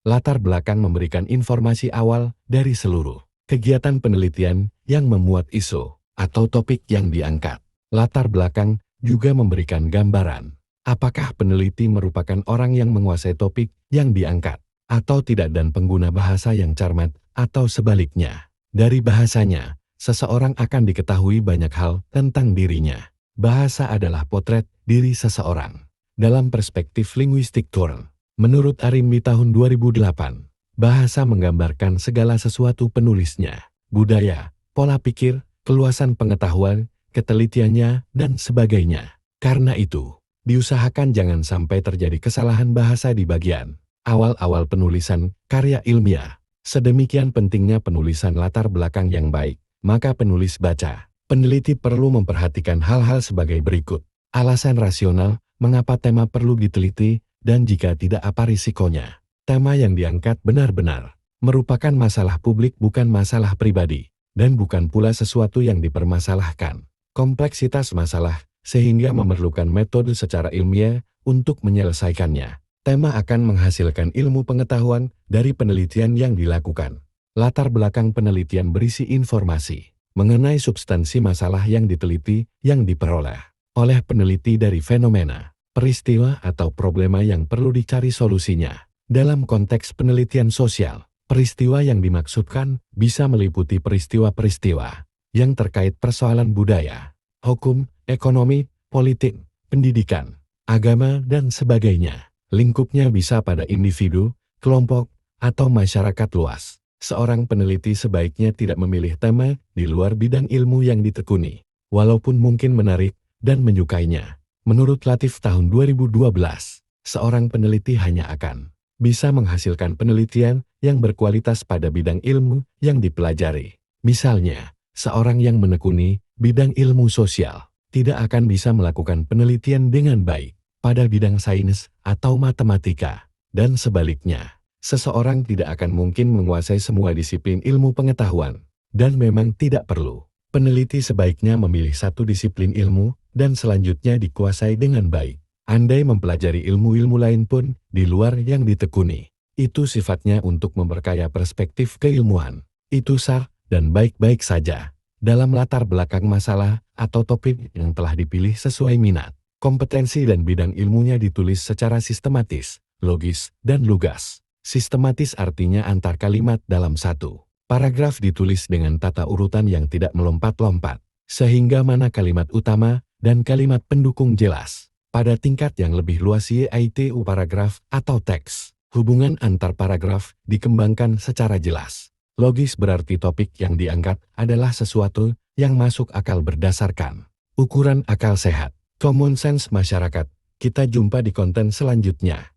Latar belakang memberikan informasi awal dari seluruh kegiatan penelitian yang memuat isu atau topik yang diangkat. Latar belakang juga memberikan gambaran apakah peneliti merupakan orang yang menguasai topik yang diangkat atau tidak dan pengguna bahasa yang cermat atau sebaliknya. Dari bahasanya, seseorang akan diketahui banyak hal tentang dirinya. Bahasa adalah potret diri seseorang. Dalam perspektif linguistik Thorne, menurut Arimbi tahun 2008, bahasa menggambarkan segala sesuatu penulisnya, budaya, pola pikir, keluasan pengetahuan, ketelitiannya, dan sebagainya. Karena itu, diusahakan jangan sampai terjadi kesalahan bahasa di bagian awal-awal penulisan karya ilmiah. Sedemikian pentingnya penulisan latar belakang yang baik, maka penulis baca, peneliti perlu memperhatikan hal-hal sebagai berikut. Alasan rasional, mengapa tema perlu diteliti, dan jika tidak apa risikonya. Tema yang diangkat benar-benar merupakan masalah publik bukan masalah pribadi, dan bukan pula sesuatu yang dipermasalahkan. Kompleksitas masalah, sehingga memerlukan metode secara ilmiah untuk menyelesaikannya. Tema akan menghasilkan ilmu pengetahuan dari penelitian yang dilakukan. Latar belakang penelitian berisi informasi mengenai substansi masalah yang diteliti yang diperoleh oleh peneliti dari fenomena, peristiwa atau problema yang perlu dicari solusinya. Dalam konteks penelitian sosial, peristiwa yang dimaksudkan bisa meliputi peristiwa-peristiwa yang terkait persoalan budaya, hukum, ekonomi, politik, pendidikan, agama, dan sebagainya. Lingkupnya bisa pada individu, kelompok, atau masyarakat luas. Seorang peneliti sebaiknya tidak memilih tema di luar bidang ilmu yang ditekuni, walaupun mungkin menarik dan menyukainya. Menurut Latif tahun 2012, seorang peneliti hanya akan bisa menghasilkan penelitian yang berkualitas pada bidang ilmu yang dipelajari. Misalnya, seorang yang menekuni bidang ilmu sosial tidak akan bisa melakukan penelitian dengan baik pada bidang sains atau matematika, dan sebaliknya. Seseorang tidak akan mungkin menguasai semua disiplin ilmu pengetahuan, dan memang tidak perlu. Peneliti sebaiknya memilih satu disiplin ilmu, dan selanjutnya dikuasai dengan baik. Andai mempelajari ilmu-ilmu lain pun di luar yang ditekuni, itu sifatnya untuk memperkaya perspektif keilmuan. Itu sah dan baik-baik saja. Dalam latar belakang masalah atau topik yang telah dipilih sesuai minat, kompetensi dan bidang ilmunya ditulis secara sistematis, logis, dan lugas. Sistematis artinya antar kalimat dalam satu paragraf ditulis dengan tata urutan yang tidak melompat-lompat, sehingga mana kalimat utama dan kalimat pendukung jelas. Pada tingkat yang lebih luas yaitu paragraf atau teks, hubungan antar paragraf dikembangkan secara jelas. Logis berarti topik yang diangkat adalah sesuatu yang masuk akal berdasarkan ukuran akal sehat, common sense masyarakat. Kita jumpa di konten selanjutnya.